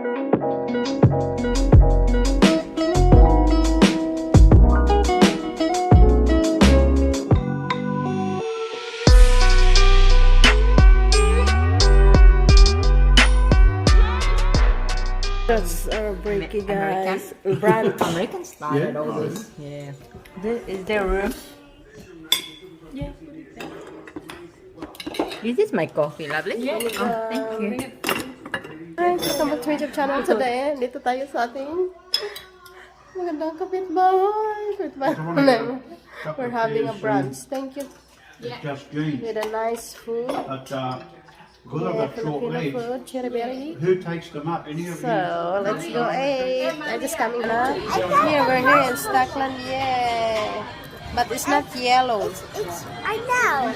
That's our breaking, guys. Brand. American style, always. Yeah. Is there room? Yeah. This is my coffee, lovely. Yeah. Oh, thank you. Hi, welcome back to my YouTube channel today. Dito tayo sa ating magandang kapitbahay. We're having a brunch. Thank you. Just green. With a nice food. But because I've got short Filipino legs, food, cherry berry. who takes them up? Any of you? So, let's go eat. I'm just coming back. Here, we're here in Stockland. Yeah. But it's not yellow. I know.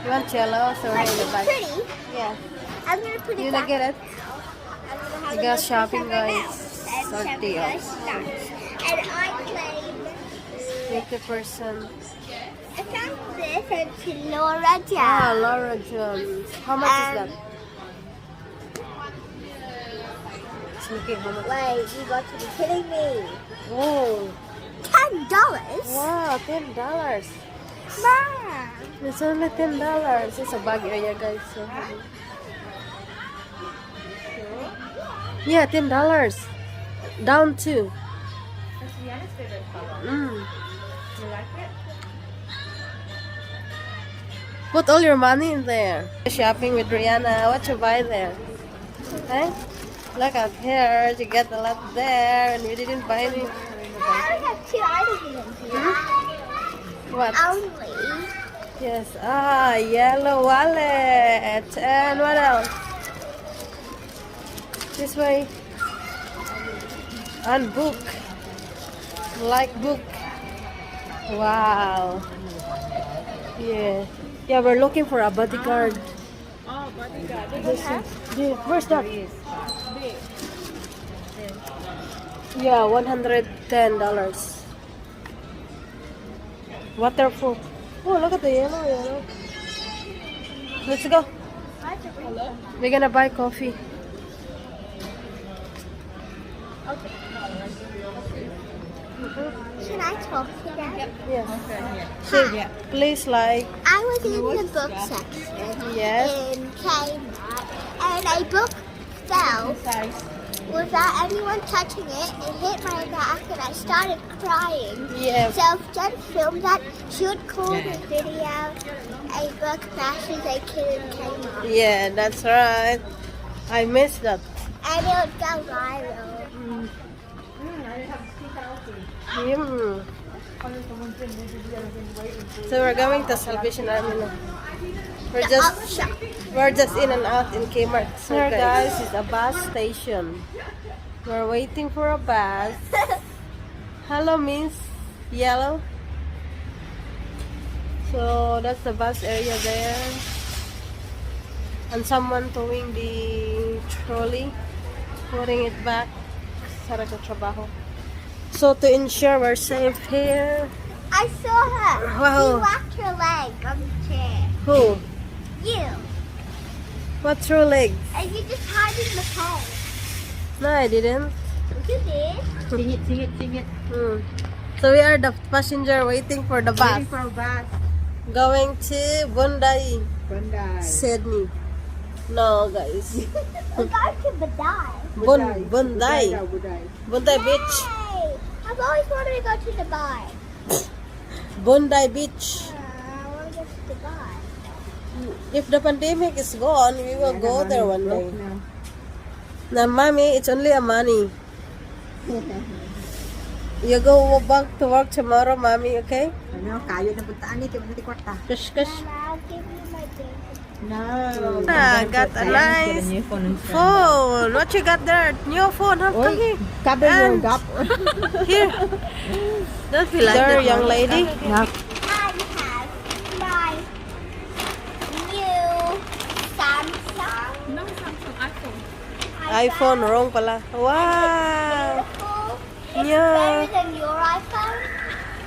You want yellow? So we're in the back. Pretty. Yeah. I'm gonna put it You back. get it? I'm You gonna go have shopping, guys. and Sortios. And I claim 50%. I found this at Laura Ah, Jones. Laura Jones. How much is that? It's looking how much? Wait, you got to be kidding me. Oh, $10? wow, $10. Mom. It's only $10. It's a bag area, guys. So. Yeah, $10. Down to. That's Rihanna's favorite color. Mm. You like it? Put all your money in there. Shopping with Rihanna. What you buy there? Hey? Look at here. You get a lot there, and you didn't buy any. I only have 2 items in here. What? Only. Yes. Ah, yellow wallet. And what else? This way. And book. Like book. Wow. Yeah. Yeah, we're looking for a bodyguard. Oh, bodyguard. Where's that? Yeah, $110. Waterproof. Oh, look at the yellow. Let's go. We're gonna buy coffee. Should I talk to them? Yes. Yeah. Please like. I was in the book section Yes. in Kmart, and a book fell without anyone touching it. It hit my back, and I started crying. Yeah. So Jen filmed that. She would call the video a book bashes a kid in Kmart, Yeah, that's right. I missed that. and it would go viral. So we're going to Salvation Army now. Shop. We're just in and out in Kmart. So here, guys, is a bus station. We're waiting for a bus. Hello, Miss Yellow. So that's the bus area there, and someone towing the trolley, putting it back. Sarap sa trabaho. So to ensure we're safe here. I saw her. Wow. She whacked her leg on the chair. Who? You. What's your legs? And you just hide in the pole. No, I didn't. You did. Sing it. So we are the passenger waiting for the bus. Waiting for a bus. Going to Bondi, Bandai. Sydney. No, guys. We're going to Badai. Bondi. Bondi Beach. Hey, I've always wanted to go to Dubai. Bondi Beach. I want to go to Dubai. If the pandemic is gone, we will go there one day. Now, mommy, it's only a money. You go back to work tomorrow, mommy, okay? Ano, kayo na puntaan ni Timothy Kwarta. Kush, kush. Mama, I'll give you my thing. No. Got a nice phone. What you got there? New phone, huh? Oy, cover your gap. Here. Don't feel like there, young lady. Gap. I have my new Samsung. No, Samsung iPhone. iPhone, wrong pala. Wow. Beautiful. It's Yeah. better than your iPhone.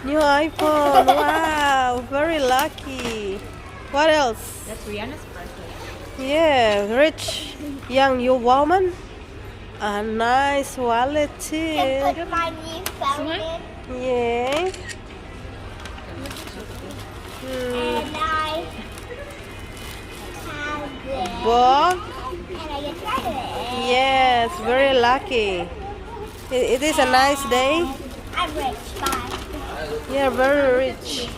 New iPhone. Wow. Very lucky. What else? That's Rihanna's present. Yeah. Rich young woman. A nice wallet too. Can put my new phone in. Yeah. And I have this. Book. And I get started it. Yes, very lucky. It is a nice day. I'm rich. Bye. You're very rich.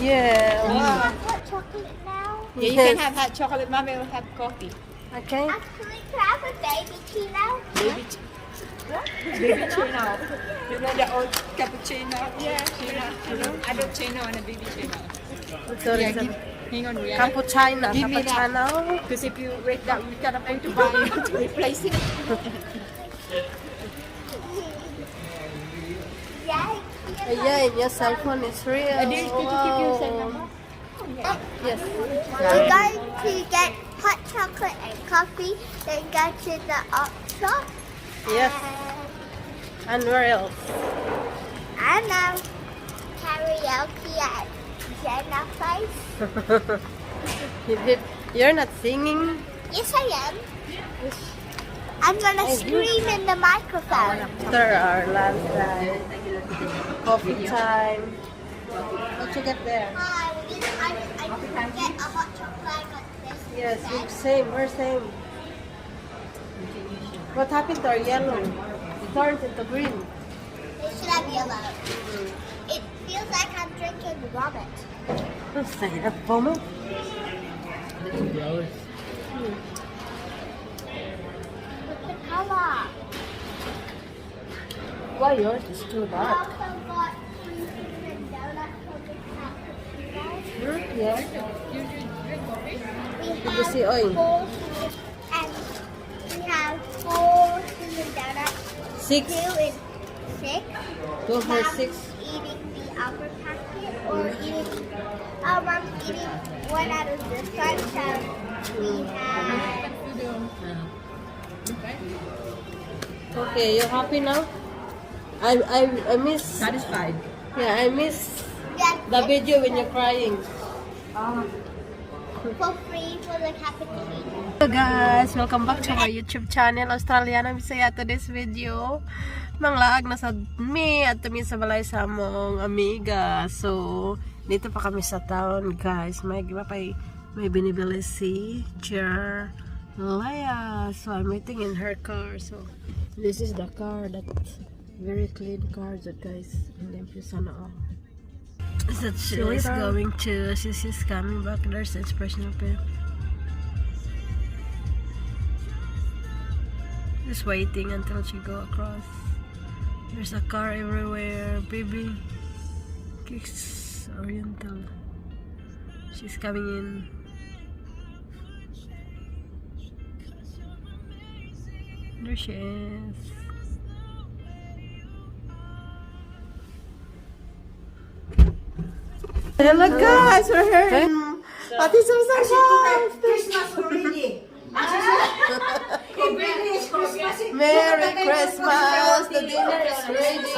Yeah. Wow. Hot chocolate now? Yeah, you can have hot chocolate. Mommy will have coffee. Okay. Actually, can I have a baby tea now? Baby chino. You know the old cappuccino? Yeah, chino. Adult and a baby chino. So Yeah, it's a hang on, Rihanna. cappuccino. Give me that. Cappuccino. Because if you break that, we cannot pay to buy it to replace it. Yeah. Yeah, and your cell phone is real. Did you keep your cell number? Yes. We're going to get hot chocolate and coffee, then go to the art shop. Yes. And where else? I know. Karaoke at Jenna's place. You're not singing? Yes, I am. I'm gonna scream in the microphone. After our lunch time, coffee time. What you get there? Hi, I get a hot chocolate like this. Yes, same. We're same. What happened to our yellow? It turned into green. It should have yellow. It feels like I'm drinking vomit. Don't say that, Pomo. Look the color. Why yours is too I dark? also got fruit and donuts from the cappuccino. Yeah. We Did you see oil? and we have 4 cinnamon donuts. 6. 2 is 6. 2 for Mom's 6. eating the upper packet, or eating. Mom's eating one out of this one. So we have. Okay, you happy now? I miss. Satisfied. Yeah, I miss Yes, the video when you're crying. for free for the cappuccino. Hello guys, welcome back to my YouTube channel, Australianang Bisaya. Today's video, manglaag na sa mi at tumi sa balay sa among amiga. So, dito pa kami sa town guys. May binibili si Leia. So, I'm waiting in her car. So, this is the car, that very clean car that guys. Limpyo sana all. That she is going to, she's coming back. There's the expression up here. Just waiting until she go across. There's a car everywhere, baby. Kicks Oriental. She's coming in. There she is. Hello guys, we're here. Ate Susan guys. Christmas already. Merry Christmas! The dinner is ready.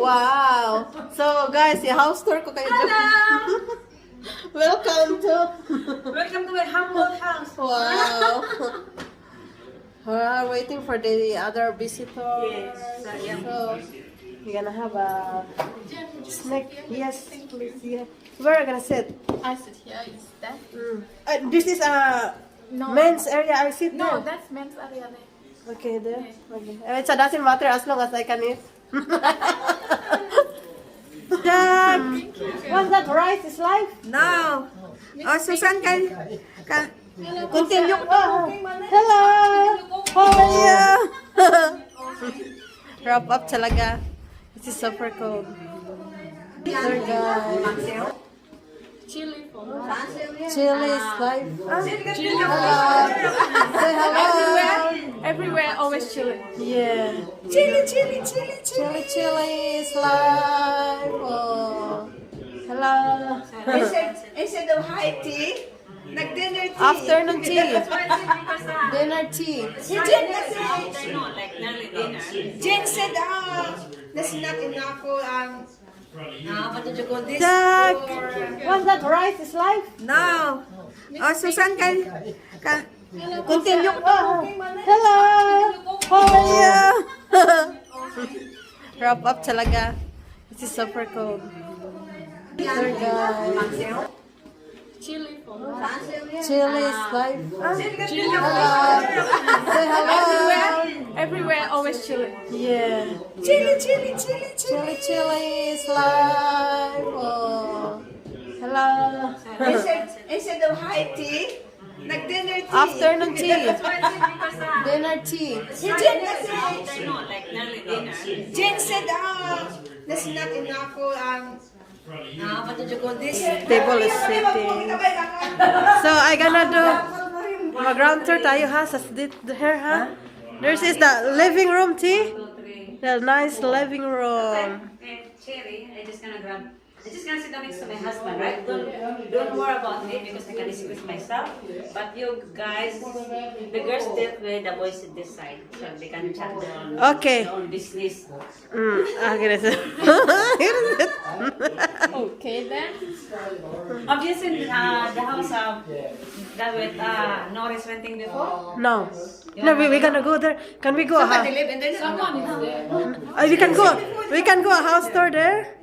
Wow! So guys, house tour ko kayo. Welcome to. Welcome to my humble house. Wow! We're waiting for the other visitors. Yes, So we're gonna have a snack. Yes, please. Yeah. Where are we gonna sit? I sit here. Is that? This is a men's area. I sit there. No, that's men's area there. Okay, there. Okay. It doesn't matter as long as I can eat. Jack, what's that? Rice is life? No. Oh, Susan, can Continue. Oh, hello. How are you? Wrap up talaga. This is super cold. There, guys. Chili for Chili is life. Hello. Say hello. everywhere. Always chili. Yeah. Chili. Chili is life. Oh. Hello. Instead of high tea, nag-dinner tea. Afternoon tea. Dinner tea. Jen said, that's not enough for, what did you call this? Jack, what's that? Rice is life? No. Oh, Susan, can Continue pa. Hello! How are you? Wrap up talaga. This is super cold. There, guys. Chili is life. Hello. Say hello. Everywhere, always chili. Yeah. chili. Chili is life. Oh. Hello. Instead of high tea, nag-dinner tea. Afternoon tea. Dinner tea. Si Jen kasi, Jen said, that's not enough for, Table is sitting. So I gonna do ground tour tayo ha sa here ha. This is the living room tea. The nice living room. Cherry, I just gonna sit down next to my husband, right? Don't worry about me because I can excuse myself. But you guys, the girls sit with the boys at this side, so they can chat Okay. their own business. Okay then. Obviously, the house that with Norris renting before. No. No, we gonna go there. Can we go? Somebody live in there. Someone is there. We can go. We can go a house tour there.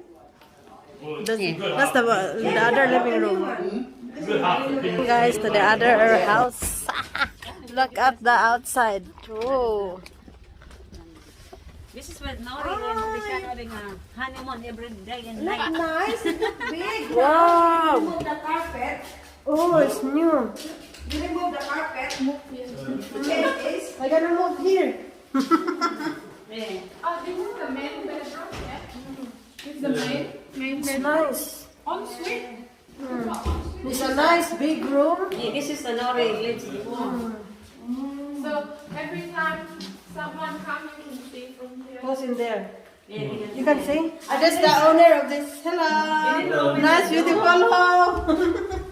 That's the other living room. Guys, to the other house. Look at the outside. Oh. This is what Norris when we start having a honeymoon every day and night. Nice, big. Wow. Remove the carpet. Oh, it's new. You remove the carpet. Jen is. I gotta move here. Yeah. Oh, this is the main bedroom, yeah? This is the main It's bedroom. nice. Ensuite. It's a nice big room. Yeah, this is the Norris lives before. So every time someone comes, you can see from here. Who's in there? Yeah, You can see? That's the owner of this. Hello. Nice, beautiful home.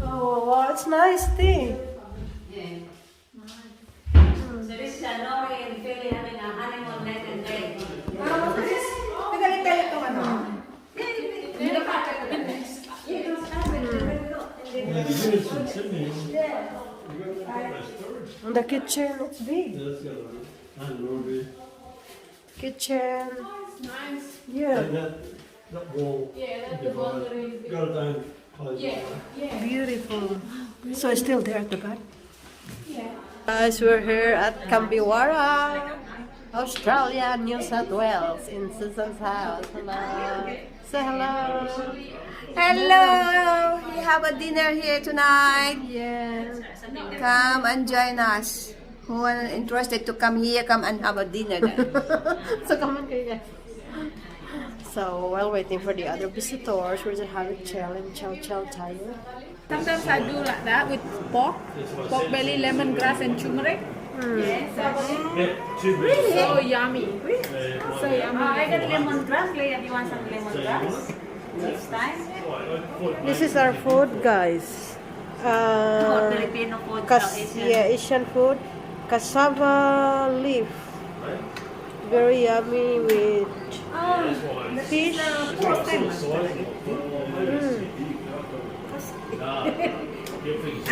Oh, wow, it's nice thing. yeah. So this is a Norris and Philly having a honeymoon night and day. Nagalit tayo itong ano. And the kitchen, it's big. Kitchen. It's nice. Yeah, That wall, Yeah, that's the boundary. got it down close. Yeah. beautiful. So it's still there at the back. Yeah. Guys, we're here at Kambiwara, Australia, New South Wales, in Susan's house. Hello. Say hello. Hello! We have a dinner here tonight. Yeah. Come and join us. Who are interested to come here, come and have a dinner. So come on, kayo guys. So while waiting for the other visitors, we're just having chow tayo. Sometimes I do like that with pork belly, lemongrass, and turmeric. Really? So yummy. So yummy. I got lemongrass, Leah. Do you want some lemongrass? Next time? This is our food, guys. Filipino food, Asian food. Cassava leaf. Very yummy with fish.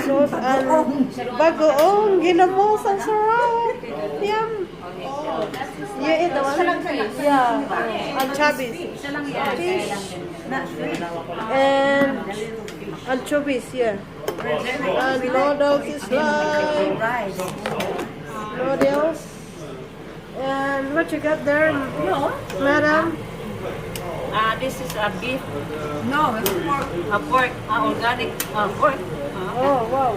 Sauce and bagoong ginamos ang sarap. Yum. You eat the one? Yeah. Anchovies. Fish. And anchovies, yeah. And noodles is like noodles. And what you got there, madam? This is a beef, No, it's pork. a pork, organic pork. Oh, wow.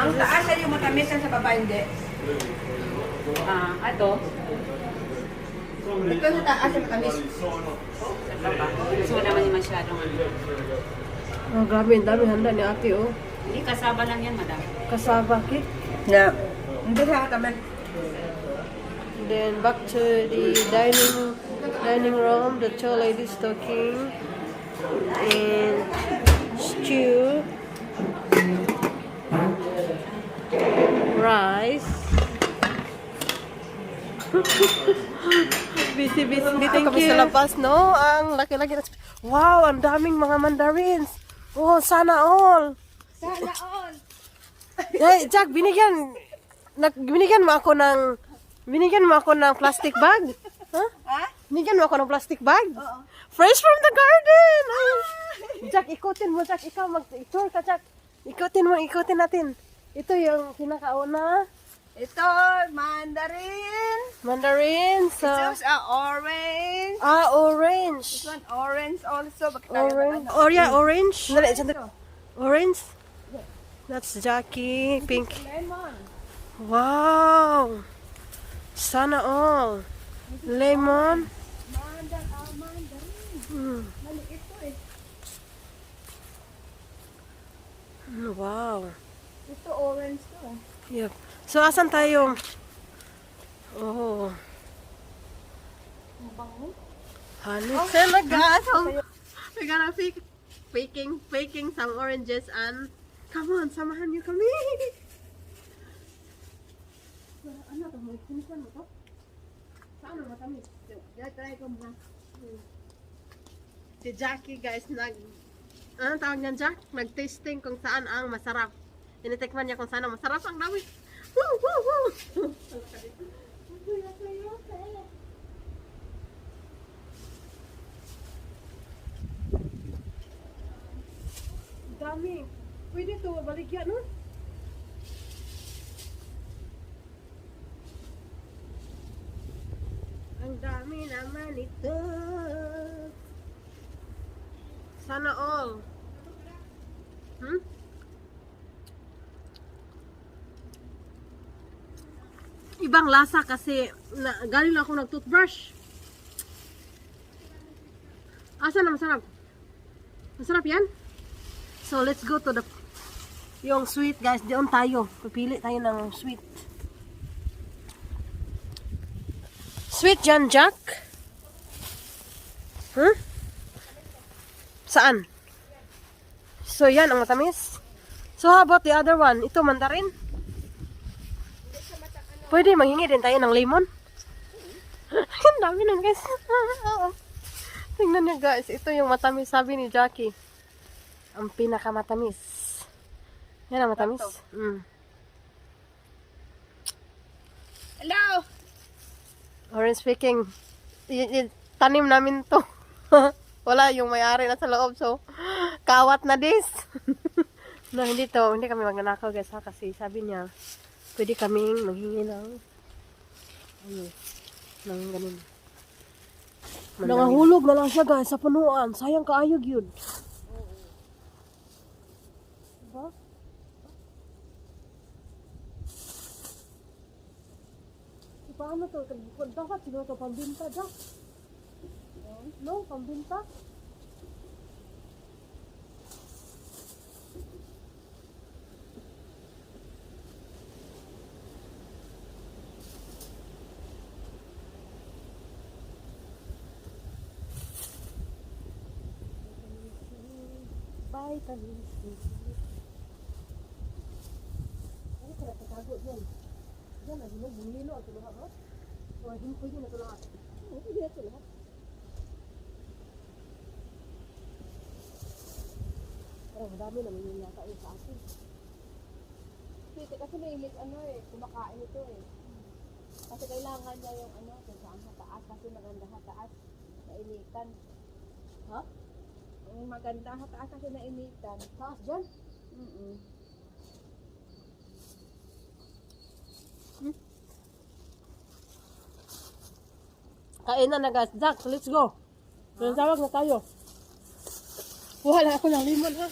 Ang taas ay yung matamis, ang sa baba hindi. Ito, Ito sa taas ay matamis. sa baba. So, naman yung masyadong Oh, grabe, ang dami handa ni ate, oh. Hindi, kasaba lang yan, madam. Cassava cake. Yeah. Hindi sa matamis. Then back to the dining room, the two ladies talking. And stew. Rice. Busy. Dito kami sa labas, no? Ang laki-laki na... Wow, ang daming mga mandarins. Oh, sana all. Sana all. Hey, Jack, binigyan mo ako ng plastic bag. Huh? Ha? Binigyan mo ako ng plastic bag. Oo. Fresh from the garden. Ay. Jack, ikutin mo, Jack. Ikaw mag-tour ka, Jack. Ikutin natin. Ito yung pinakauna. Ito, mandarin. Mandarin. So, This is orange. orange. This one orange also. Bakit tayo Orange. ano? Oh, yeah, orange. Dali, sandali. Ito. Orange. That's Jackie. Pink. Lemon. Wow. Sana all. Lemon. Mandarin. Maliit to eh. Wow. Ito orange to eh. Yep. So, asan tayo? Oh. Honey. Talaga. So, we're gonna faking some oranges and come on, samahan niyo kami. Ano to? May kinisan mo to? Saan mo kami? Try ko muna. Si Jackie guys, ano tawag niyan, Jack? Nag-tasting kung saan ang masarap. Tinitikman niya kung saan ang masarap. Ang dami. Woo, woo, woo. Dami. Pwede ito, baligyan, no? Ang dami naman ito. Sana all. Ibang lasa kasi galing lang ako nag-toothbrush. Asa na masarap? Masarap yan? So let's go to yung sweet guys. Doon tayo. Pipili tayo ng sweet. Sweet yan, Jack? Saan? So yan ang matamis. So how about the other one? Ito mandarin? Pwede manghingi din tayo ng lemon. Ang dami nun guys. Tingnan niyo guys. Ito yung matamis sabi ni Jackie. Ang pinakamatamis. Yan ang matamis. Hello! Orange speaking. Tanim namin to. Wala yung may-ari na sa loob. So, kawat na this. No, hindi kami magnanakaw guys ha. Kasi sabi niya, pwede kaming maghingi ng ganun. Nangahulog na lang siya guys sa punuan. Sayang kaayog yun. Diba? Paano to? Dapat siguro to pambinta daw. No, pambinta. Vitamin C. Ano kaya tatago dyan? Diyan, bumilo ito lahat, ha? O, pwede na ito lahat. Pwede na ito lahat. Pero madami naman yung yata yung sa atin. Kasi nailig kumakain ito eh. Kasi kailangan niya yung kung saan sa taas. Kasi maganda sa taas. Nainitan. Ha? Ang maganda sa taas kasi nainitan. Taas dyan? Kainan na guys. Jack, let's go. Tawag na tayo. Wala ako ng limon ha.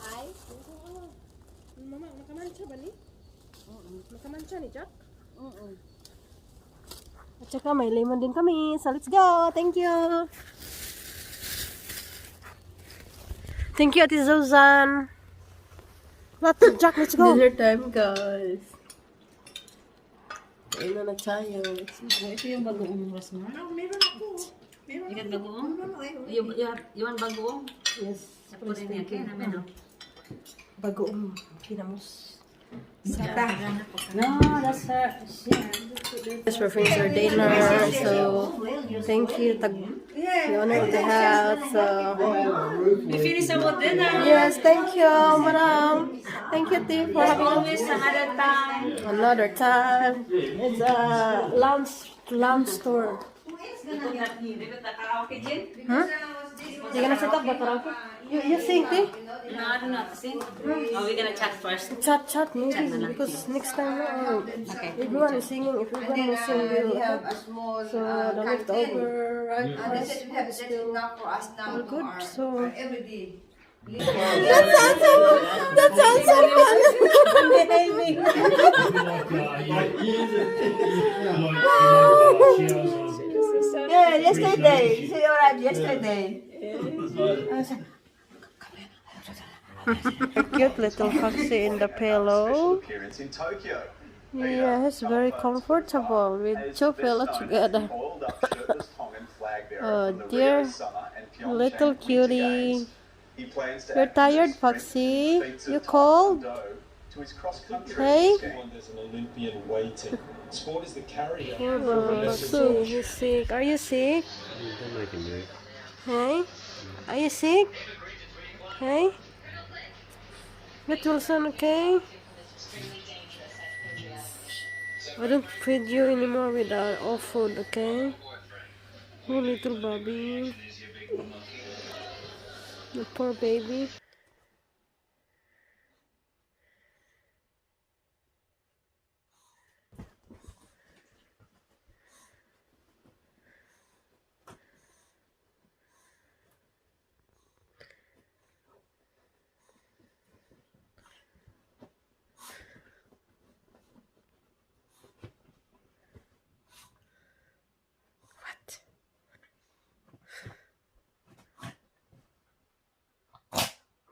Ay? Mama, nakamancha ba ni? Nakamancha ni Jack? At saka may lemon din kami. So let's go. Thank you. Thank you, Ate Zuzan. Jack, let's go. Dinner time, guys. Ayun na tayo. Ito yung bagoong rosmar. Meron ako. You got bagoong? You want bagoong? Yes. Put in here, okay? Namin, no? Bagoong kinamos. No, that's her. Just for friends our dinner. So thank you, the owner of the house. So We finished our dinner. yes, thank you, madam. Thank you, Tim, for having us. Always another time. Another time. It's a lounge store. We put the karaoke, Jin. Huh? You gonna set up the karaoke? You sing, Tim? No, I don't know how to sing. Oh, we're gonna chat first. Chat maybe, because next time everyone is singing. If everyone will sing, we'll so the leftover right is still all good. So that sounds so fun. Yeah, yesterday. She arrived yesterday. A cute little foxy in the pillow. Appearance in Tokyo. Yes, very comfortable with two pillows together. Oh dear, little cutie. You're tired, Foxy? You cold? Hey? There's an Olympian waiting. Sport is the carrier. Oh, Foxy, he's sick. Are you sick? Don't make him move. Hey? Are you sick? Hey? Get Wilson, okay? I don't feed you anymore with all food, okay? Oh, little Bobby. The poor baby.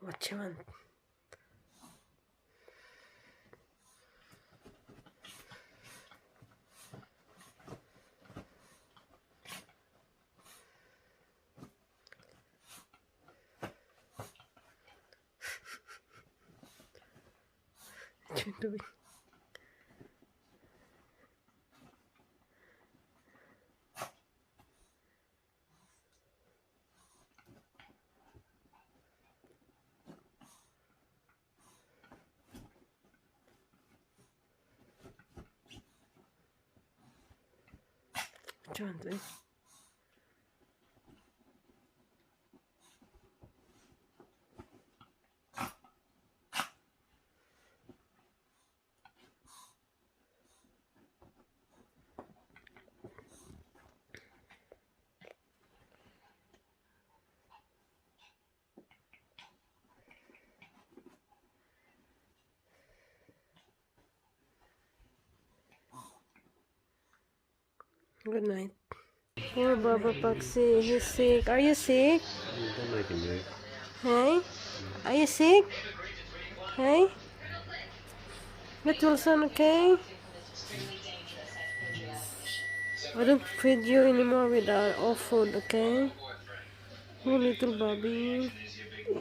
What you want? What you doing? What you want, eh? Good night. Poor Baba Foxy, he's sick. Are you sick? Don't make him move. Hey? Are you sick? Hey? Get Wilson, okay? I don't feed you anymore with all food, okay? Oh, little Bobby. The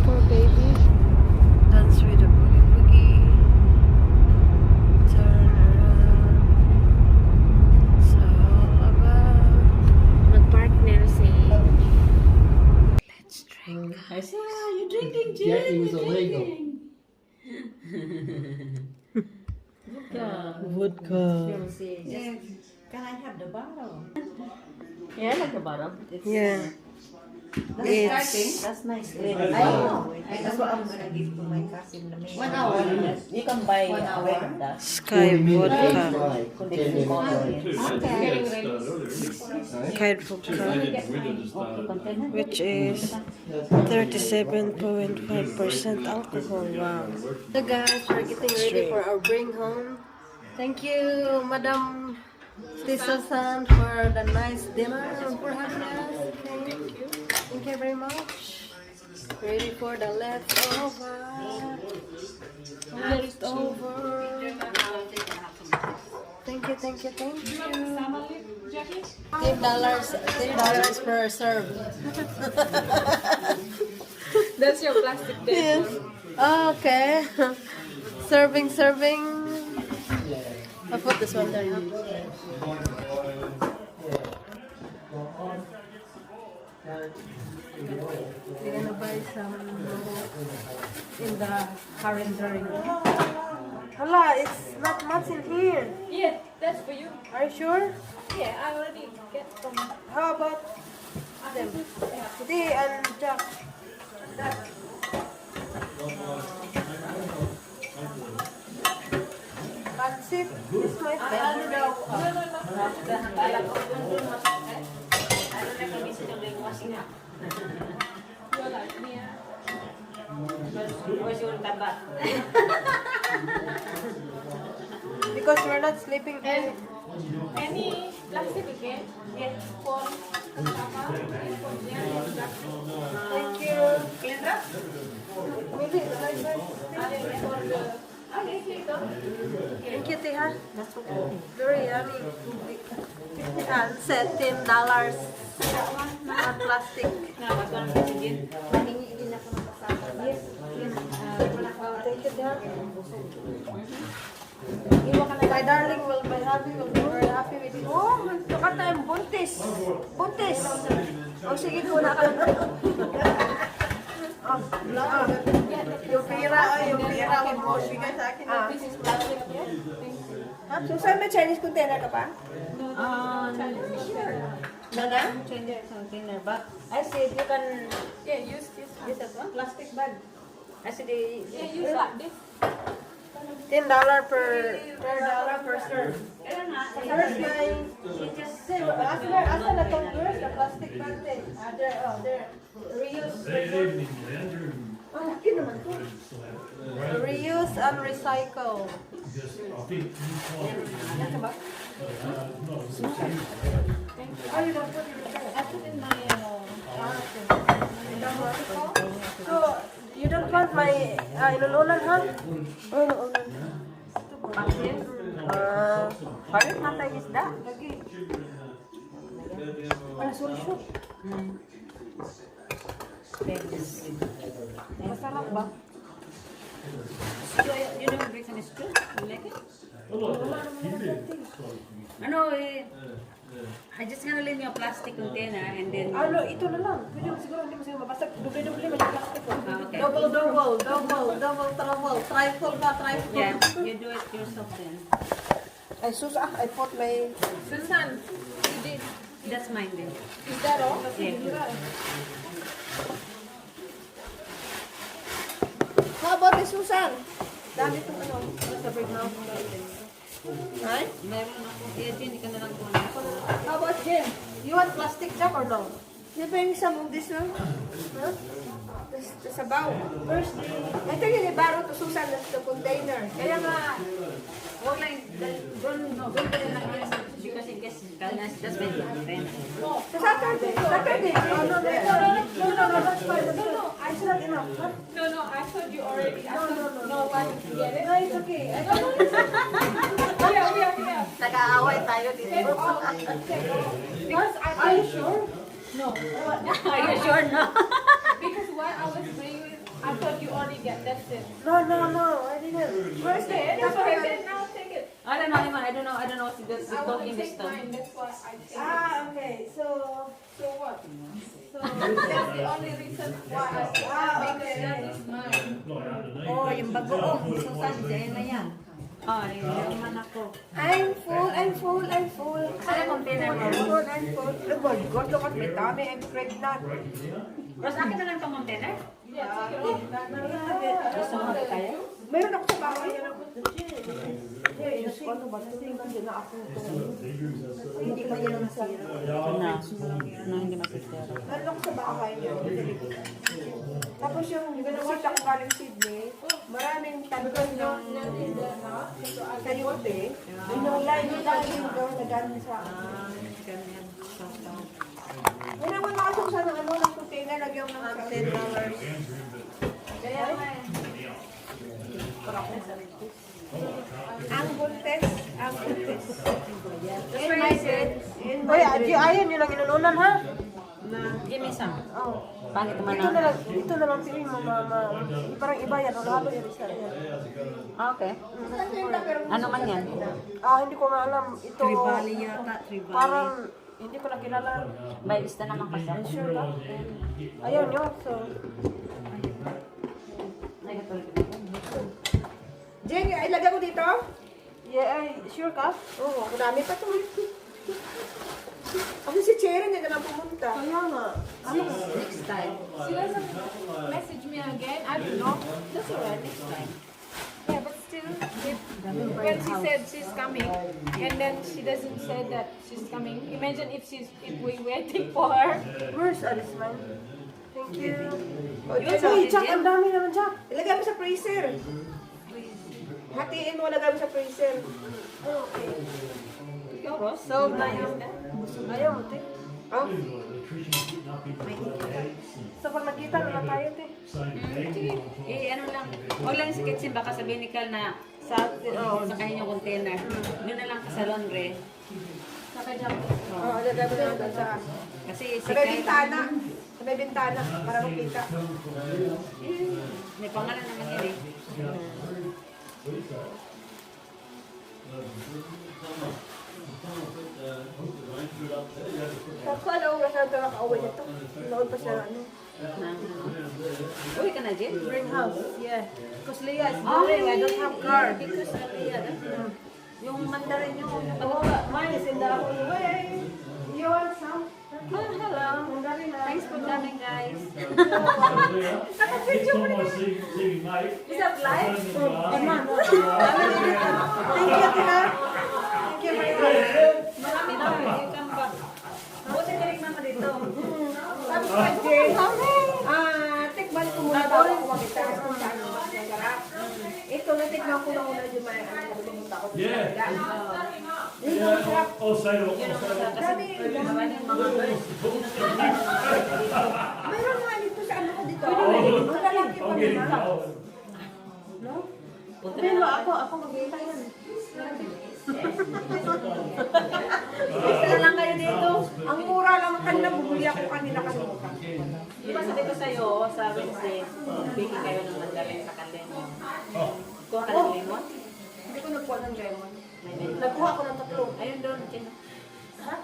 poor baby. Dance with the boogie boogie. Turn around. It's all about. Mag-partner si... Let's drink. I say, ah, you're drinking, Jin. Yeah, it was illegal. Vodka. Yes. Can I have the bottle? Yeah, I like the bottle. Yeah. It's That's nice. I know. That's what I'm gonna give to my cousin. 1 hour. You can buy away from that. Sky vodka. Different colors. Sky vodka. Which is 37.5% alcohol. Wow. So guys, we're getting ready for our bring home. Thank you, Madam Tiso-san, for the nice dinner and for having us. Thank you very much. Ready for the leftover. Leftover. Thank you, thank you, thank you. Jackie? $10 per serve. That's your plastic Yes. Okay. Serving. I'll put this one there. We're gonna buy some in the current drink. Hala, it's not much in here. Yeah, that's for you. Are you sure? Yeah, I already get from. How about them? Tea and Jack. Pansit is my favorite. You're like me. Where's your tabat? Because we're not sleeping in. Any plastic again? Yeah. For Thank you. Maybe it's like that. Thank you, Tiha. That's okay. Very yummy. And set $10 on plastic. Thank you, Tiha. My darling will be happy. Will be very happy with it. Oh, saka tayo buntis. Buntis. Oh, sige po na ka. Yung pira mo bigay sa akin. this is plastic. Yeah. Susan, may Chinese container ka pa? Sure. No, change container. But I said you can Yeah, use this one. use a plastic bag. I said Yeah, use like this. $10 per serve. Kaya nga. Where's my... She just Asa na tong girls? The plastic bag din. There. Reuse. Oh, laki naman to. Reuse and recycle. Oh, you don't put it in there. I put in my. So, you don't want my inulunan, ha? Inulunan. Bakit? Bakit matay isda? Lagi. Para sulsyo. Masarap ba? You don't break some screw? You like it? Ano I just gonna leave you a plastic container and then Ano, ito na lang. Pwede mo siguro hindi mo siguro mabasag. Doble-doble may plastic ko. Okay. Double, trouble. Trifle ba? Trifle. yeah, you do it yourself then. Ay, sus, I put my... Susan, you did. That's mine then. Is that all? Yeah. How about the Susan? Dami itong ano. Sa break now. Right? Meron ako. Yeah, hindi ka na lang kunin. How about Jen? You want plastic jug or no? You bring some of this one? Huh? The sabaw. First, ito yung ibaro to Susan na sa container. Kaya nga, huwag lang, doon ka rin lang yun. Because in case, that's my friend. Sa Saturday. Saturday. No, that's fine. No, I still have enough. Huh? No, I told you already. I told no one to get it. No, it's okay. Yeah. Nag-aaway tayo dito. Take all. Take all. Because Are you sure? No. Are you sure no? Because while I was bringing, I thought you already get that's it. No, I didn't. Where's the That's what I said. Now take it. I don't know, Iman. I don't know what to do. I Don't want in to the take stove. mine. That's why I take it. Okay. So what? So that's the only reason why I said because that is mine. Oh, yung bagoong. Susan, dyan na yan. Oh, yung man ako. I'm full. Ano container mo? I'm full. Oh my God, look at me tummy. I'm pregnant. Rose, akin na lang itong container? Yeah, take it off. Gusto mo kaya? Mayroon ako sa bahay. Ano ba? Hindi na ako. Hindi pa yan masira. No, hindi masistera. Meron ako sa bahay niya. Tapos yung ginawita ko galing Sydney, maraming tagal ng kayote. Yung line yung laging gawin na galing sa Ganyan. May naman nakasok sa ng ng container, lagyan mo ng $10. Kaya nga eh. Ang buntes. That's why I said, Uy, ayun yun ang inununan ha. give me some. Oh. Pangit naman Ito na na. lang, ito na lang piling mo, parang iba yan, halo-halo yan isa yan. Ah, okay. Ano man yan? Hindi ko nga alam. Ito, Tribali yata, tribali. parang, hindi ko na kilala. May lista naman kasi ako. Sure ba? Ayun yun, so. Ay, katulad ko. Jen, ilagay ko dito? Yeah, sure ka? Oo, marami pa to. Kasi si Cherry hindi na lang pumunta. Kaya nga. Ano? Next time. She doesn't message me again. I don't know. That's alright, next time. Yeah, but still, when she said she's coming, and then she doesn't say that she's coming. Imagine if we waiting for her. Where's Alice, man? Thank you. O, Jen, Uy, Jack, ang dami naman, Jack. ilagay mo sa freezer. Hatiin mo, ilagay mo sa freezer. Ikaw, Ross? So, ayaw mo, te. Oh, So, pag nakita na lang tayo, te. Sige. Ano lang. Huwag lang sa kitchen, baka sabihin ni Cal na sa kanya yung container. Doon na lang sa laundry. oh, ilagay mo na doon sa... Kasi si Sa may Kyle, bintana. Sa may bintana, para makita. may pangalan naman yun eh. Kakala ko kasi ito nakauwi nito. Noon pa siya, ano. Uwi ka na, Jen? Bring house, yeah. Because Leah is boring, I don't have car. Because Leah, yung mandarin yung... Oh, mine is in the way. You want some? Hello. Thanks for coming, guys. Naka-video mo rin. Is that live? Come on. Thank you, Tina. Thank you very much. Marami na, you come back. Buti ka rin mama dito. Sabi ko kay Jen, tikman ko muna bago ako makita kung saan ang mas masarap. Ito, natikman ko na una yung may pumunta ko sa Straya. Yun ang masarap. Dami, mayroon nga dito sa ano ko dito. Malalaki pa nila. No? Pero ako mag-iita yan. Basta lang kayo dito. Ang mura lang kanina, bumili ako kanina kalimutan. Di ba sabi ko sa'yo, sa Wednesday, bigyan kayo ng mandarin sa kalemon. Kuha ka ng lemon? Hindi ko nagkuha ng lemon. Nagkuha ko ng tatlo. Ayun doon, Jen. Ha?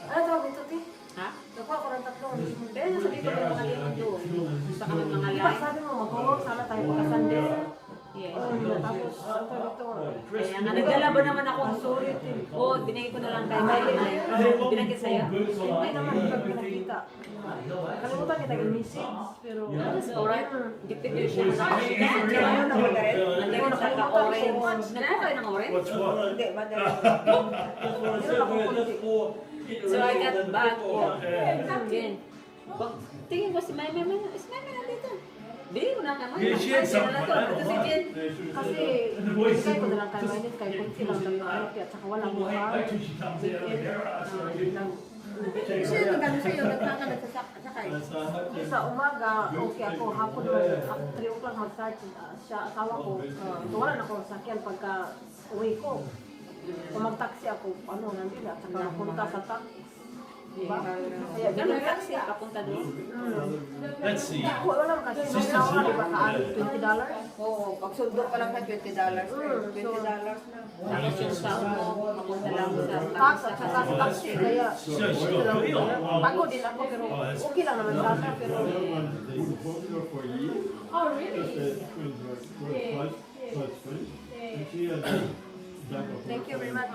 Ano tawag dito, Ti? Ha? Nagkuha ko ng tatlo. Kaya sabi ko ng mga lemon doon. Sa kami mga Di ba lime. sabi mo, mag-work sana tayo pagka-Sunday. Yes. Tapos, ang tawag dito. Kaya nga, nagdala ba naman ako? Sorry. Oo, binigay ko na lang kay May. Binagay sa'yo? Hindi naman pag pinakita. Kalimutan kita yung message, pero... That's alright. Gipit yun siya. Nandun sa ka-orange. Nagkuha kayo ng orange? Hindi, madali. So I got back. Jen. Tingin ko si May nandito. Bili ko na naman. Kasi na to. Ito si Jen. Kasi, ibigay ko na lang kay Mainit, kay Kunti lang ng ano, at saka walang mukha. Sino nagano sa'yo? Nagsasakay. Sa umaga, okay ako. Hapon naman, 3 o'clock mag-start siya, asawa ko. So, wala na akong sakyan pagka uwi ko. Kung mag-taxi ako, nandito, at saka napunta sa taxi. Diba? Kaya Ganun ganun. taxi, papunta doon. Let's see. Wala naman kasi, may nawa, diba, sa $20? Oo, pagsundo pa lang sa $20. $20 na. Tapos yung sound mo, papunta lang sa Tax at saka sa taxi, kaya pagod din ako, pero okay lang naman sana, pero Oh, really? thank you very much.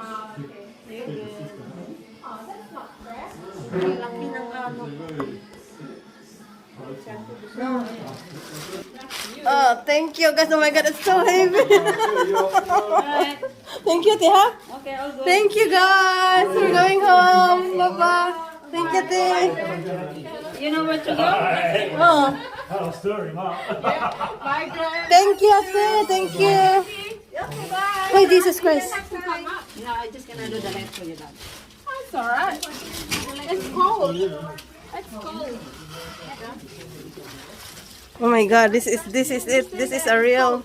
Oh, that's not fresh. Ang laki ng ano. Oh, thank you guys. Oh my God, it's so heavy. Alright. Thank you, Tiha. Okay, all good. Thank you guys. We're going home. Bye-bye. Thank you, Ti. You know where to go? Oh, Bye, girl. thank you, Ate. Thank you. Okay, bye. Ay, Jesus Christ. No, I'm just gonna do the rest for you, Dad. It's alright. It's cold. It's cold. Oh my God, this is it. This is a real.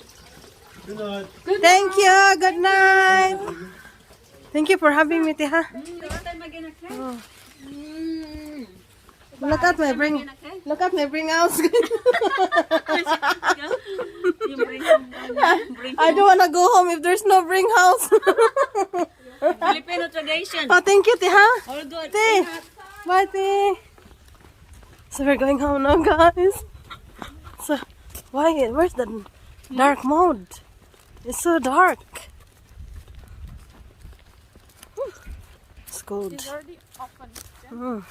Thank you. Good night. Thank you for having me, Tiha. What time again, okay? Oh. Look at my bring. Look at my bring house. I don't wanna go home if there's no bring house. Filipino tradition. Oh, thank you, Tiha. All good. Ti. Bye, Ti. So we're going home now, guys. So where's the dark mode? It's so dark. It's cold. It's already open. Mm.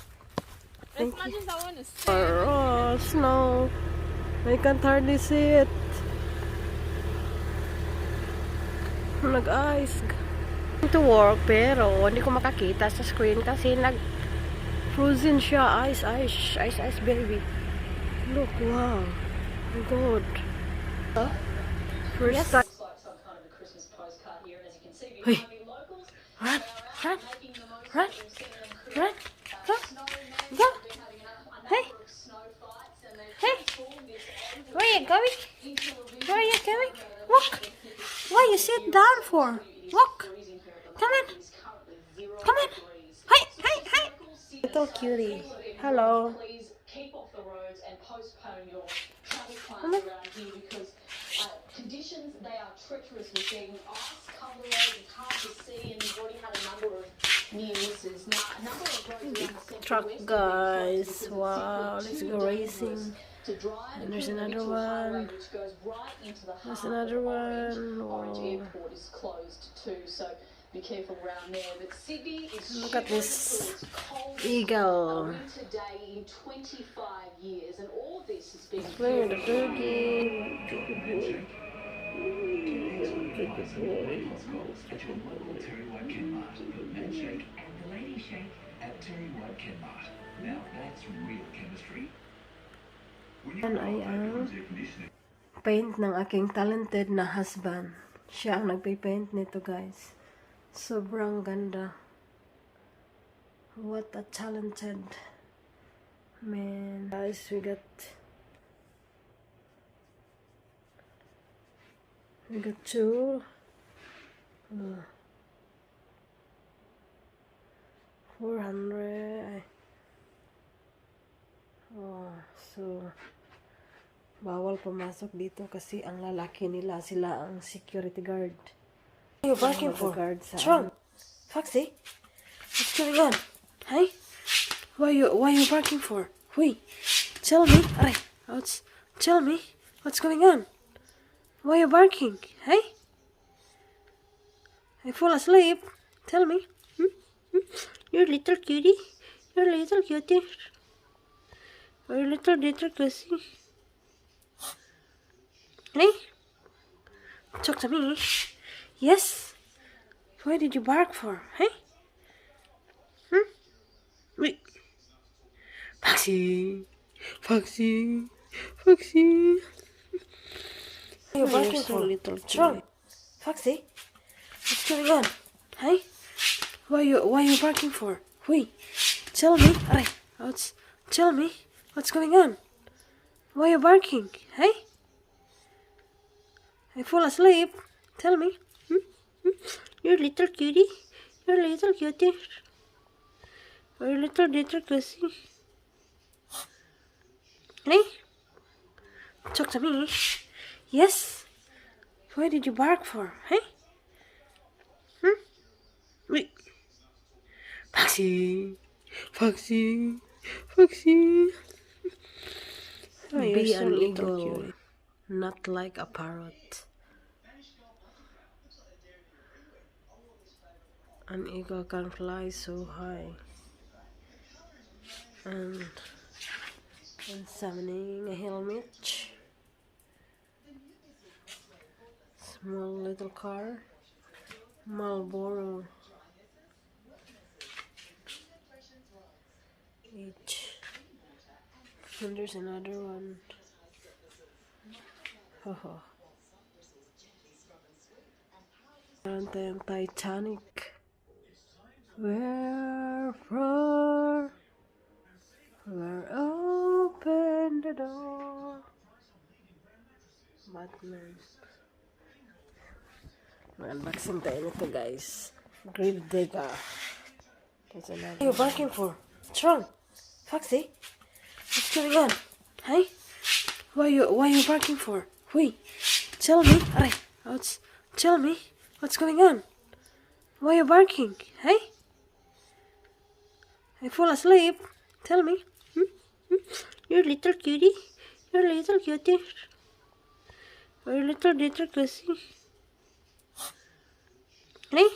As much as I want to see. Oh, snow. I can't hardly see it. Nag-ice. To work pero hindi ko makakita sa screen kasi frozen siya. Ice, baby. Look, wow. My God. First time. Hey. Run. Go. Hey. Where are you going? Where are you going? Walk. Why you sit down for? Walk. Come on. Hey. Little cutie. Hello. Keep off the roads and postpone your travel Come plans on. around here because conditions, they are treacherous. We're seeing ice cover the roads, it's hard to see, and we've already had a number of near misses. Now, a number of roads around the central Truck, west guys. Wow, let's go racing. to drive. And there's another Mitchell one. Highway, which goes right into the There's heart another of Orange. one. Orange Wow. Airport is closed too, so be careful around there. But Sydney is Look at this shivering through its coldest eagle. winter day in 25 years, and all of this has been Where the turkey? Yan ay ang paint ng aking talented na husband. Siya ang nagpipaint nito, guys. Sobrang ganda. What a talented man. Guys, we got two 400. Oh, so bawal pumasok dito kasi ang lalaki nila, sila ang security guard. What are you barking for? What's wrong? Foxy? What's going on? Hey? Why you barking for? Wait, tell me. Tell me. What's going on? Why you barking? Hey? I fall asleep. Tell me. You're little cutie. You're little cutie. You're little cutie. Hey? Talk to me. Yes? Why did you bark for? Hey? Wait. Foxy. You're barking for little children. Foxy? What's going on? Hey? Why you barking for? Wait. Tell me. Tell me. What's going on? Why you barking? Hey? I fall asleep. Tell me. You're little cutie. You're little cutie. You're little cutie. Hey? Talk to me. Yes? Why did you bark for? Hey? Wait. Foxy. Oh, be an eagle, not like a parrot. An eagle can fly so high. And examining a helmet. Small little car. Marlboro. Each. And there's another one. Haha. Meron tayong Titanic. Wherefore, open the door. Batman. Mag-unboxing tayo nito, guys. Grave digger. There's another. What are you barking for? What's wrong? Foxy? What's going on? Hey? Why are you barking for? Wait. Tell me. Aray. Tell me. What's going on? Why are you barking? Hey? I fall asleep. Tell me. You're a little cutie. You're a little cutie. You're a little cutie. Hey?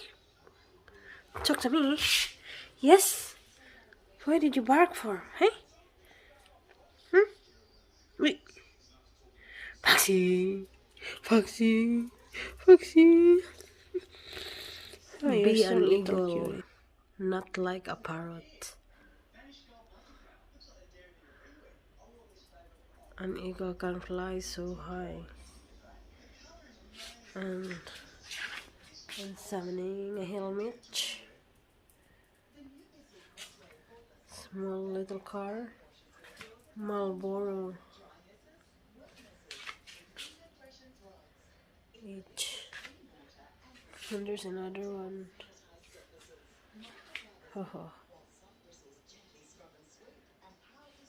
Talk to me. Yes? Why did you bark for? Hey? Wait. Foxy. Foxy. Foxy. Oh, you're so an eagle. Not like a parrot. An eagle can fly so high. And examining a helmet. Small little car. Marlboro. Each. And there's another one. Haha.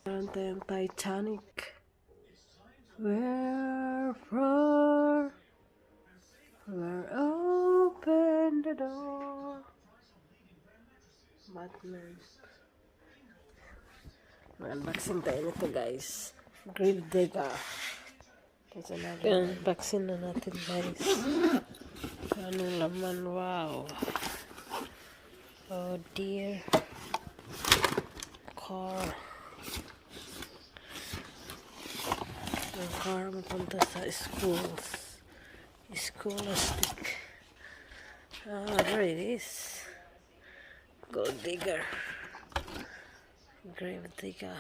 And then Titanic. Wherefore, open the door. Batman. Unboxing tayo nito, guys. Grave digger. There's another. Unboxing na natin, guys. Ano laman? Wow. Oh dear. Car. Ang car mapunta sa schools. Scholastic. There it is. Gold digger. Grave digger.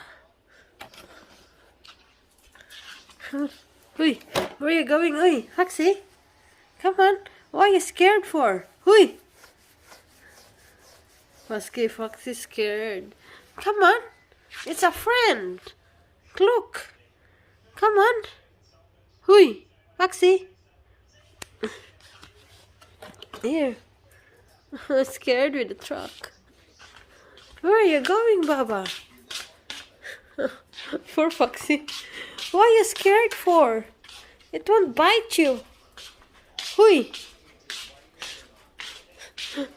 Hui! Where are you going? Hui! Foxy! Come on! What are you scared for? Hui! Foxy scared. Come on! It's a friend! Look! Come on! Hui! Foxy! Here. I'm scared with the truck. Where are you going, Baba? Poor Foxy. What are you scared for? It won't bite you. Hui!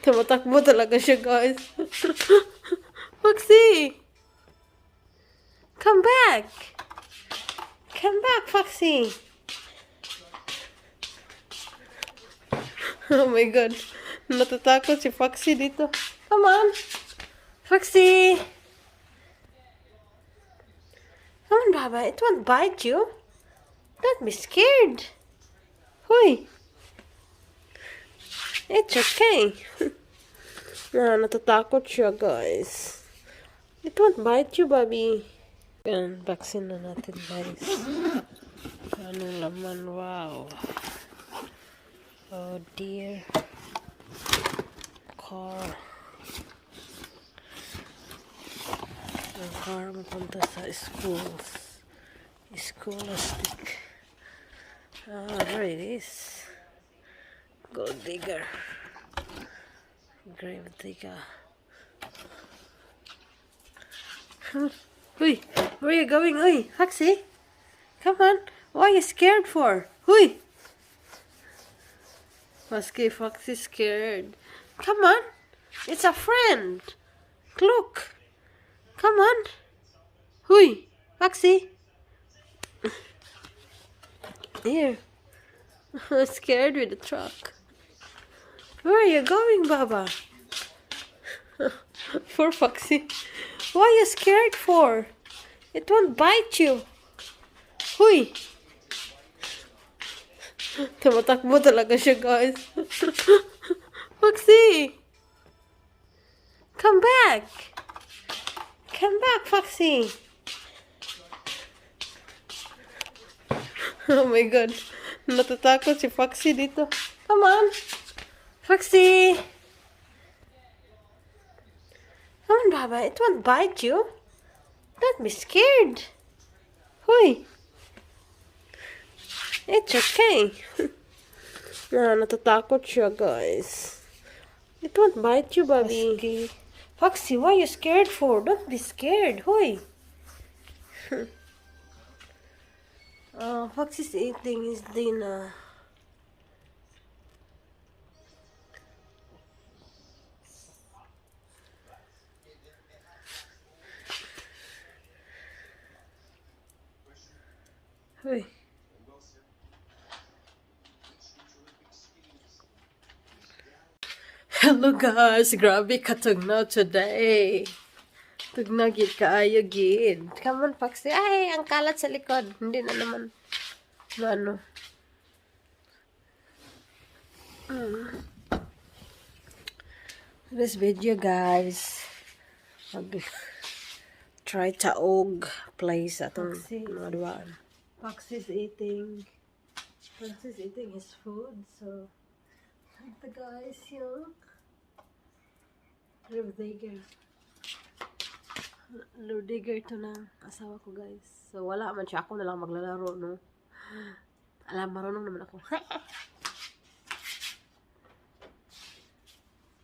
Tumatakbo talaga siya, guys. Foxy! Come back! Come back, Foxy! Oh my God. Natatakot si Foxy dito. Come on! Foxy! Come on, Baba. It won't bite you. Don't be scared. Hui! It's okay. Natatakot siya, guys. It won't bite you, Bobby. Unboxing na natin, guys. Ano laman? Wow. Oh dear. Car. Ang car mapunta sa schools. Scholastic. There it is. Gold digger. Grave digger. Hui! Where are you going? Hui! Foxy! Come on! What are you scared for? Hui! Foxy scared. Come on! It's a friend! Look! Come on! Hui! Foxy! Here. I'm scared with the truck. Where are you going, Baba? Poor Foxy. What are you scared for? It won't bite you. Hui! Tumatakbo talaga siya, guys. Foxy! Come back! Come back, Foxy! Oh my God. Natatakot si Foxy dito. Come on! Foxy! Come on, Baba. It won't bite you. Don't be scared. Hui! It's okay. Natatakot siya, guys. It won't bite you, Bobby. Foxy, why are you scared for? Don't be scared. Hoy. Foxy's eating his dinner. Hoy. Hello guys, grabe katugnaw today. Tugnaw gid kaayo gid. Come on, Foxy. Ay, ang kalat sa likod. Hindi na naman. Ano. This video guys. Try taog place atong mga duwaan. Foxy's eating his food, so the guys yung Ludiger to ng asawa ko guys. So wala man siya, ako na lang maglalaro no. Alam, marunong naman ako.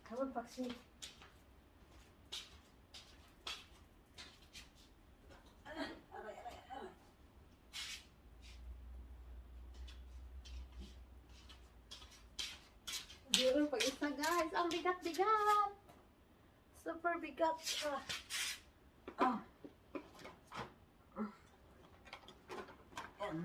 Come on, Foxy. Meron pag isa guys, ang bigat-bigat. Super bigat siya. Yan.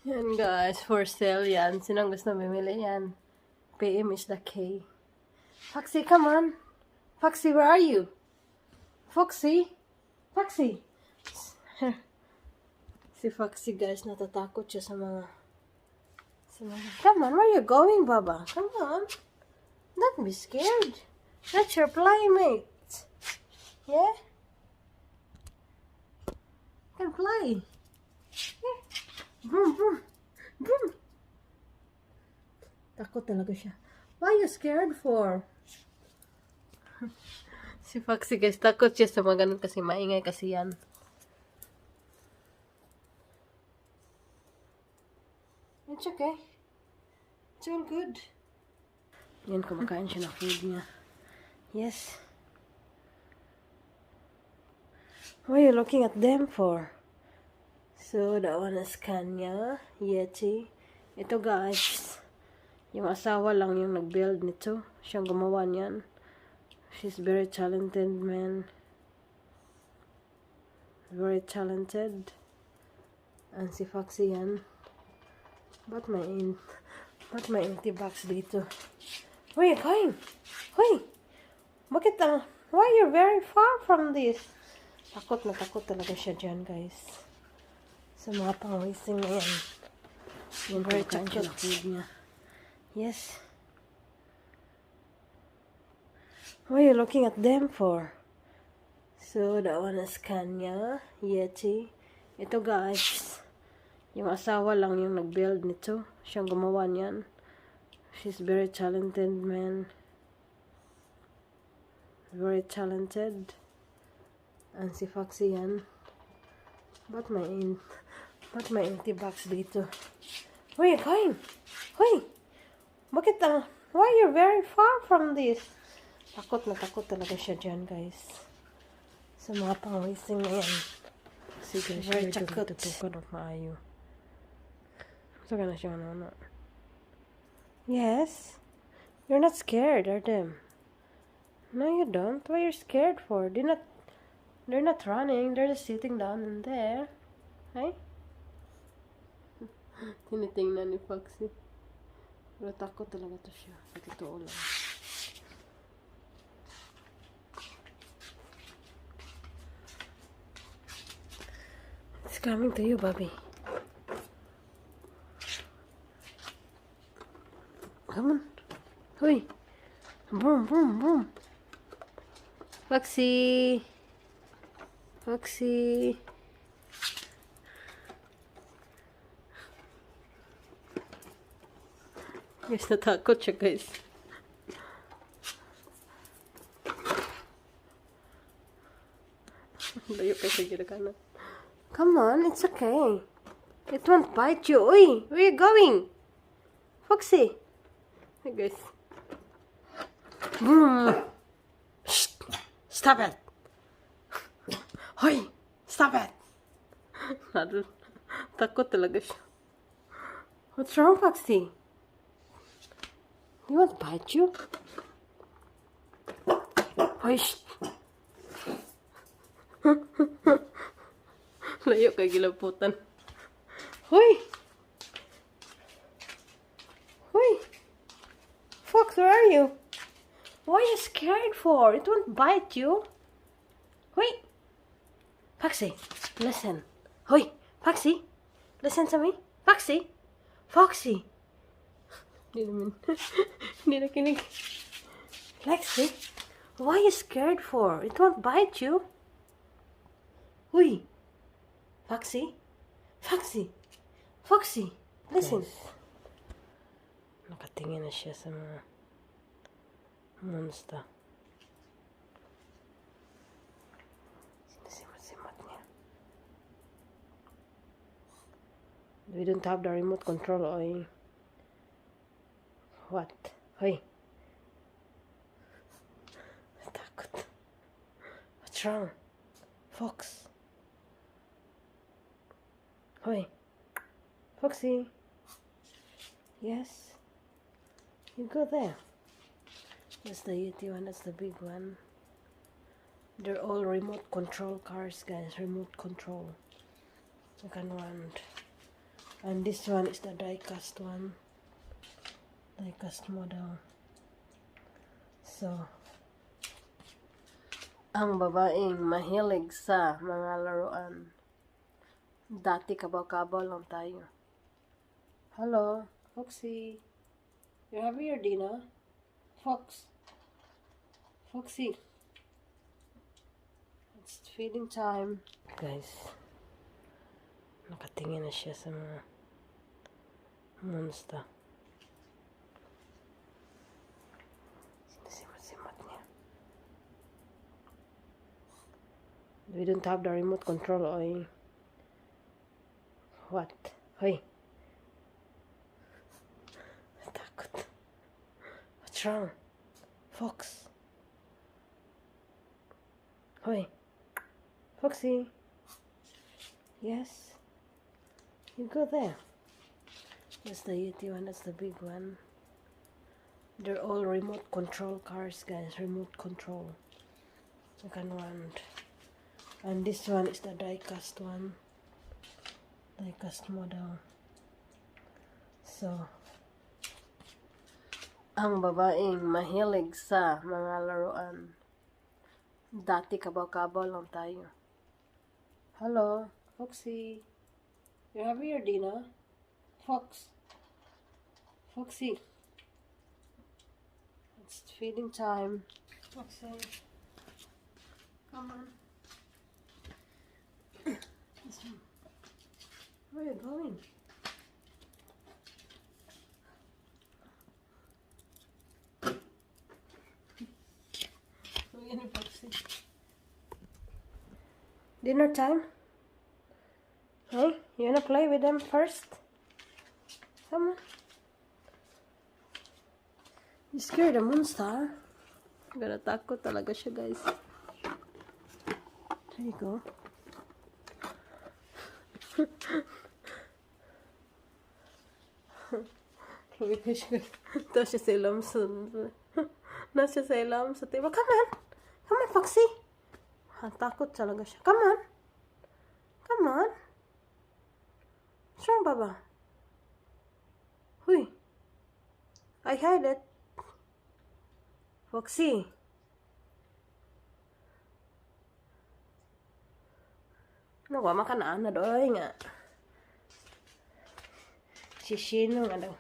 Yan guys, for sale yan. Sinong gusto bumili yan? PM is the K. Foxy, come on. Foxy, where are you? Foxy? Foxy? Si Foxy guys, natatakot siya sa mga... Come on, where are you going, Baba? Come on. Don't be scared. That's your playmate. Yeah? You can play. Yeah. Boom, boom. Boom. Takot talaga siya. Why are you scared for? Si Foxy guys, takot siya sa mga ganun kasi maingay kasi yan. It's okay. It's all good. Yan, kumakain siya ng food niya. Yes. What are you looking at them for? So, that one is Kanya, Yeti. Ito guys, yung asawa lang yung nag-build nito. Siyang gumawa niyan. She's very talented, man. Very talented. And si Foxy yan. Ba't may empty box dito? Where are you going? Hoy! Bakit why you're very far from this? Takot na takot talaga siya dyan, guys. Sa mga pang-wasting na yan. Yan, very takot. Niya. Yes. What are you looking at them for? So, that one is Kanya, Yeti. Ito guys, yung asawa lang yung nag-build nito. Siyang gumawa niyan. She's very talented, man. Very talented. And si Foxy yan. Ba't may empty box dito? Where are you going? Hoy! Bakit why you're very far from this? Takot na takot talaga siya dyan, guys. Sa mga pang-wasting na yan. Sige, very takot. Tutukan of maayo. Gusto ka na siya, ano? Yes? You're not scared, are them? No, you don't. What are you scared for? They're not running. They're just sitting down in there. Hey? Tinitingnan ni Foxy. Pero takot talaga to siya. Totoo lang. It's coming to you, Bobby. Come on. Hoy. Boom, boom, boom. Foxy. Foxy. Guys, natakot siya, guys. Come on, it's okay. It won't bite you. Oi, where are you going? Foxy. Hey guys. Boom. Shh. Stop it. Hoy, stop it. Takot talaga siya. What's wrong, Foxy? He won't bite you. Hoy, shh. Layo kay gilaputan. Hoy! Hoy! Fox, where are you? What are you scared for? It won't bite you. Hoy! Foxy, listen. Hoy! Foxy! Listen to me. Foxy! Foxy! Hindi na kinig. Lexi, what are you scared for? It won't bite you. Hoy! Foxy? Foxy! Foxy! Listen. Nakatingin na siya sa mga monster. Sinisimot-simot niya. We don't have the remote control, oy. What? Hoy! Takot. What's wrong? Fox? Hoy! Foxy! Yes? You go there. That's the Yeti one, that's the big one. They're all remote control cars, guys. Remote control. Second one. And this one is the die-cast one. Die-cast model. So, ang babaeng mahilig sa mga laruan. Dati kabaw-kabaw lang tayo. Hello, Foxy. You have your dinner? Fox. Foxy. It's feeding time. Guys, nakatingin na siya sa mga monster. Sinisimot-simot niya. We don't have the remote control, oy. What? Hoy! Takot. What's wrong? Fox? Hoy! Foxy! Yes? You go there. That's the Yeti one, that's the big one. They're all remote control cars, guys. Remote control. Second one. And this one is the die-cast one. Die-cast model. So, ang babaeng mahilig sa mga laruan. Dati kabaw-kabaw lang tayo. Hello, Foxy. You have your dinner? Fox. Foxy. It's feeding time. Foxy. Come on. Where are you going? Dinner time? Hey, you wanna play with them first? Come on. You scared the monster? Gana takot talaga siya, guys. There you go. Nasa sa ilam sa table. Come on! Come on, Foxy! Takot talaga siya. Come on! Come on! What's wrong, Baba? Huy! I hide it. Foxy! Nawa makanaan na doy nga. Sisino nga daw.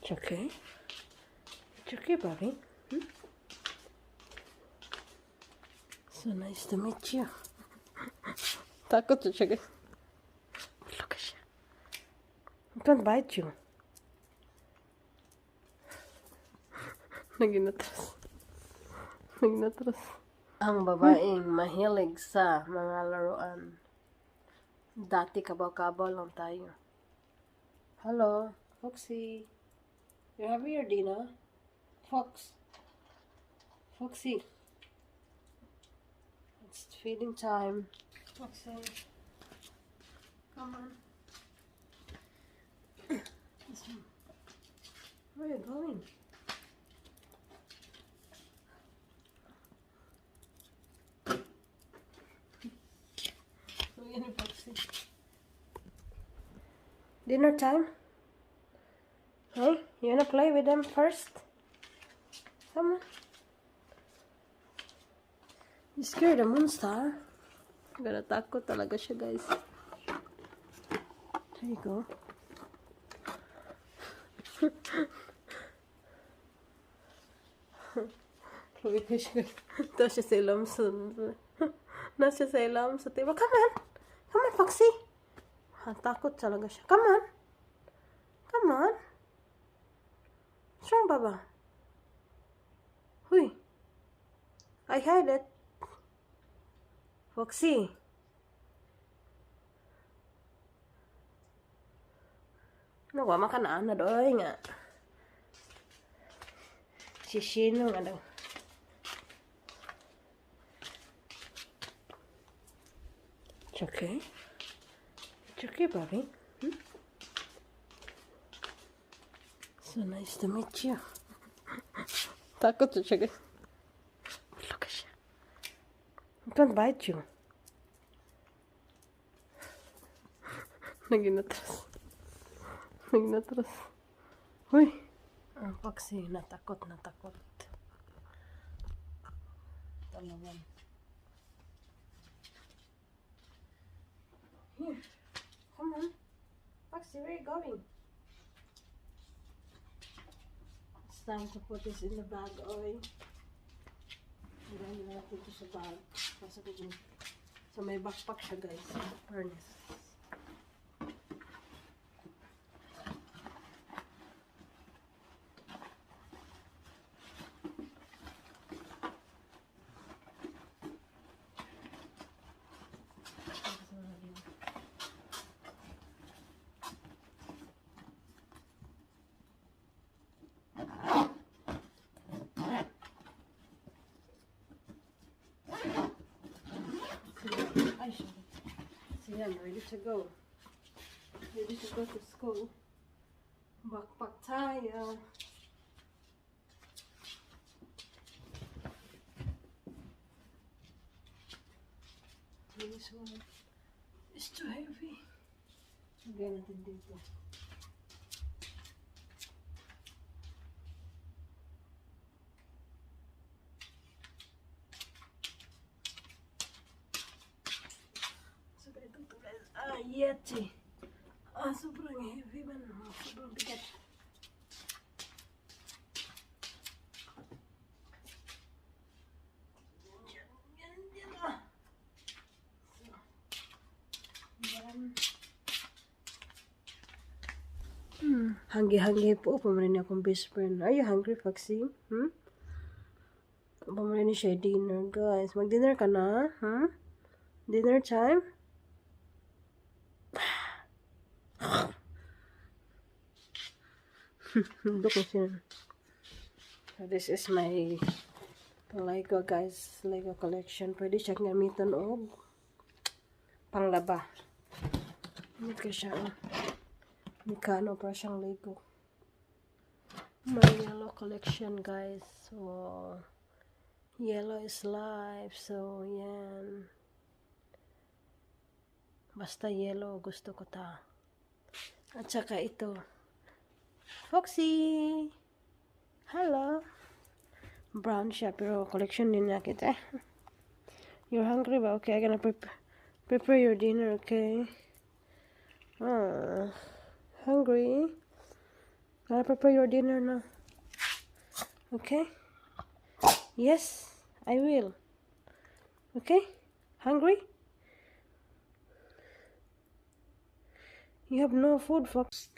It's okay. It's okay, Bobby. So nice to meet you. Takot siya, guys. Look at siya. I can't bite you. Naginatras. Nagnatras. Ang babaeng mahilig sa mga laruan. Dati kabaw-kabaw lang tayo. Hello, Foxy. You having your dinner? Foxy. It's feeding time. Foxy. Come on. Where are you going? Dinner time? Hey, you wanna play with them first? Come on. You scared the monster? Gana takot talaga siya, guys. There you go. Ito siya sa ilam sa... Nasa sa ilam sa table. Come on! Come on, Foxy! Takot talaga siya. Come on! Come on! What's wrong, Baba? Huy! I hide it. Foxy! Nawa makanaan na doy nga. Sisino nga daw. It's okay. It's okay, Bobby. So nice to meet you. Takot siya, guys. Look at siya. I can't bite you. Naginatras. Uy. Ang Foxy, natakot. Talagang. Here. Come on. Foxy, where are you going? It's time to put this in the bag, oy. Ilagay natin ito sa bag. So may backpack siya, guys. Furnace. So yeah, I'm ready to go. Ready to go to school. Backpack tayo. This one is too heavy. Lagyan natin dito. Yeti. Sobrang heavy man. Sobrang bigat. Yan ah. Hungry po. Pamarin akong best friend. Are you hungry, Foxy? Pamarin siya dinner, guys. Mag-dinner ka na? Dinner time? Look at him. So this is my Lego, guys. Lego collection. Pwede siya gamitan o panglaba. Hindi ka siya. Mikano pa siyang Lego. My yellow collection, guys. So yellow is life. So yan. Basta yellow gusto ko ta. At saka ito. Foxy! Hello! Brown siya, pero collection din na kita. You're hungry ba? Okay, I'm gonna prepare your dinner, okay? Hungry? Gonna prepare your dinner now. Okay? Yes, I will. Okay? Hungry? You have no food, Fox.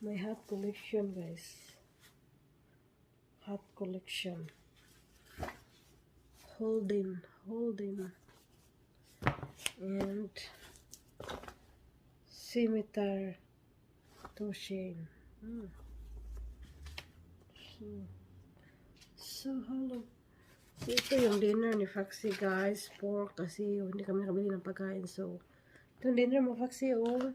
My hat collection, guys. Hat collection. Holden. And scimitar to Shane. So hollow. So ito yung dinner ni Foxy guys. Pork kasi hindi kami nakabili ng pagkain. So ito yung dinner mo Foxy oh.